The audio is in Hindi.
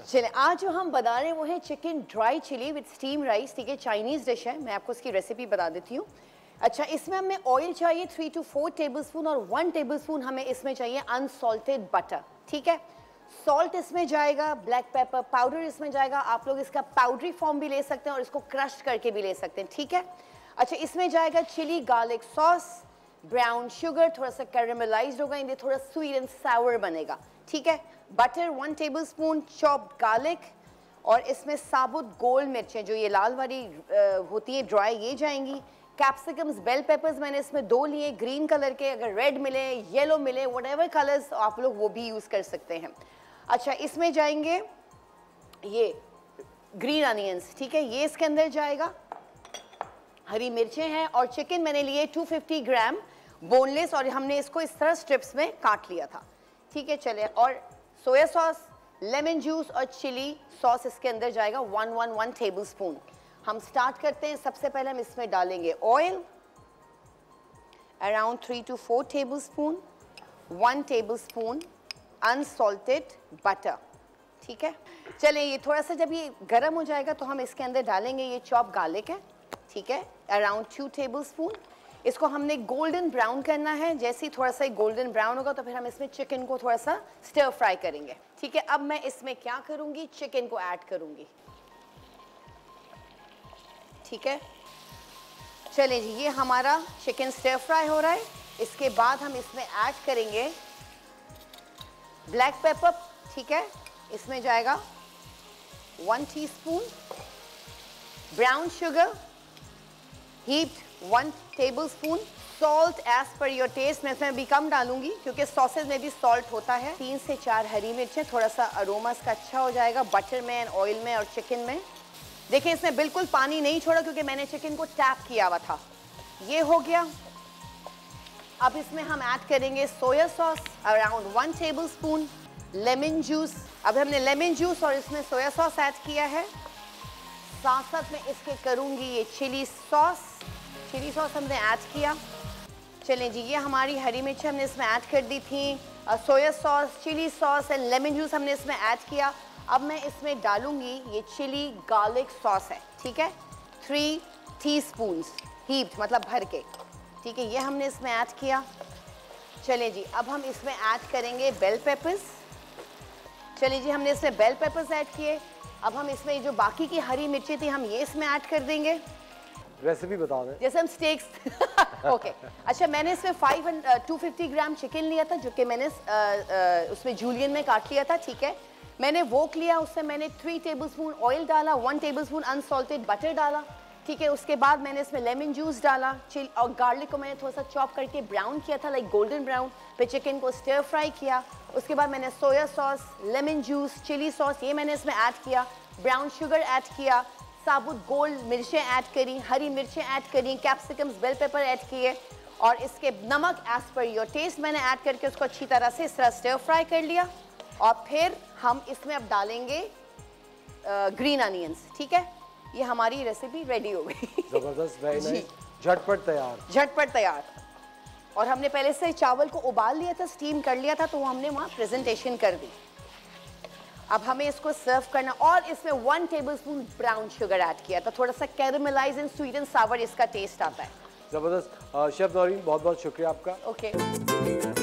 चले, आज जो हम बना रहे हैं वो है chicken dry chilli with steam rice. ठीक है, चाइनीज़ डिश है, मैं आपको इसकी रेसिपी बता देती हूँ। अच्छा, इसमें हमें ऑयल चाहिए 3 to 4 टेबलस्पून और 1 टेबलस्पून हमें इसमें चाहिए अनसॉल्टेड बटर। ठीक है, सॉल्ट इसमें जाएगा, ब्लैक पेपर पाउडर इसमें जाएगा। आप लोग इसका पाउडरी फॉर्म भी ले सकते हैं और इसको क्रश करके भी ले सकते हैं। ठीक है, अच्छा, इसमें जाएगा chilli garlic sauce, brown sugar, थोड़ा सा कैरेमलाइज्ड होगा, इन्हें थोड़ा स्वीट एंड सावर बनेगा। ठीक है, बटर 1 टेबलस्पून, चॉप्ड गार्लिक, और इसमें साबुत गोल मिर्चें जो ये लाल वाली होती है ड्राई, ये जाएंगी। कैप्सिकम्स, बेल पेपर्स मैंने इसमें 2 लिए, ग्रीन कलर के, अगर रेड मिले, येलो मिले, व्हाटएवर कलर्स आप लोग वो भी यूज़ कर सकते हैं। अच्छा, इसमें जाएंगे ये ग्रीन अनियंस। ठीक है, ये इसके अंदर जाएगा, हरी मिर्चें हैं, और चिकन मैंने लिए 250 ग्राम बोनलेस, और हमने इसको इस तरह स्ट्रिप्स में काट लिया था। ठीक है, चले, और सोया सॉस, लेमन जूस और चिली सॉस इसके अंदर जाएगा 1 टेबलस्पून। हम स्टार्ट करते हैं। सबसे पहले हम इसमें डालेंगे oil around 3 to 4 tablespoon, 1 tablespoon unsalted butter. ठीक है, चलिए, ये थोड़ा सा जब ये गर्म हो जाएगा तो हम इसके अंदर डालेंगे ये चॉप गार्लिक है। ठीक है, अराउंड 2 टेबलस्पून। इसको हमने गोल्डन ब्राउन करना है। जैसे ही थोड़ा सा गोल्डन ब्राउन होगा तो फिर हम इसमें चिकन को थोड़ा सा स्टर फ्राई करेंगे। ठीक है, अब मैं इसमें क्या करूंगी, चिकन को ऐड करूंगी। ठीक है, चलिए जी, ये हमारा चिकन स्टर फ्राई हो रहा है। इसके बाद हम इसमें ऐड करेंगे ब्लैक पेपर। ठीक है, इसमें जाएगा 1 teaspoon, brown sugar heaped 1 tablespoon, salt as per your taste. मैं इसमें भी कम डालूंगी क्योंकि सॉसेज में भी सॉल्ट होता है। 3 से 4 हरी मिर्चें, थोड़ा सा अरोमा इसका अच्छा हो जाएगा बटर में एंड ऑयल में और चिकन में। देखिए, इसमें बिल्कुल पानी नहीं छोड़ा क्योंकि मैंने चिकन को टैप किया हुआ था। ये हो गया। अब इसमें हम ऐड करेंगे soya sauce around 1 tablespoon, lemon juice. अब हमने लेमन जूस और इसमें सोया सॉस ऐड किया है। साथ साथ में इसके करूंगी ये चिली सॉस। चिली सॉस हमने ऐड किया। चलें जी, ये हमारी हरी मिर्च हमने इसमें ऐड कर दी थी। Soya sauce, chilli sauce and lemon juice हमने इसमें ऐड किया। अब मैं इसमें डालूंगी ये चिली गार्लिक सॉस है। ठीक है, 3 टीस्पून्स हीप्ड, मतलब भर के। ठीक है, ये हमने इसमें ऐड किया। चलें जी, अब हम इसमें ऐड करेंगे बेल पेपर्स। चलिए जी, हमने इसमें बेल पेपर्स ऐड किए। अब हम इसमें जो बाकी की हरी मिर्ची थी हम ये इसमें ऐड कर देंगे। रेसिपी बता दें। जैसे हम स्टेक्स ओके। अच्छा, मैंने इसमें 250 ग्राम चिकन लिया था जो कि मैंने उसमें जूलियन में काट लिया था। ठीक है, मैंने वोक लिया, उससे मैंने 3 टेबलस्पून ऑयल डाला, 1 टेबलस्पून अनसॉल्टेड बटर डाला। ठीक है, उसके बाद मैंने इसमें लेमन जूस डाला, चिली और गार्लिक को मैंने थोड़ा सा चॉप करके ब्राउन किया था, लाइक गोल्डन ब्राउन। फिर चिकन को स्टर फ्राई किया। उसके बाद मैंने soya sauce, lemon juice, chilli sauce ये मैंने इसमें ऐड किया, ब्राउन शुगर ऐड किया, साबुत गोल्ड मिर्चें ऐड करी, हरी मिर्चें ऐड करी, कैप्सिकम्स, बेल पेपर ऐड किए, और इसके नमक एज पर योर टेस्ट मैंने ऐड करके उसको अच्छी तरह से इस तरह स्टर फ्राई कर लिया। और फिर हम इसमें अब डालेंगे ग्रीन अनियंस। ठीक है, ये हमारी रेसिपी रेडी हो गई। जबरदस्त, झटपट तैयार, झटपट तैयार। और हमने पहले से चावल को उबाल लिया था, स्टीम कर लिया था, तो वो हमने वहाँ प्रेजेंटेशन कर दी। अब हमें इसको सर्व करना, और इसमें 1 टेबलस्पून ब्राउन शुगर ऐड किया था, थोड़ा सा कैरेमलाइज एंड स्वीट एंड सावर इसका टेस्ट आता है। जबरदस्त। शेफ नौरीन, बहुत बहुत शुक्रिया आपका। ओके।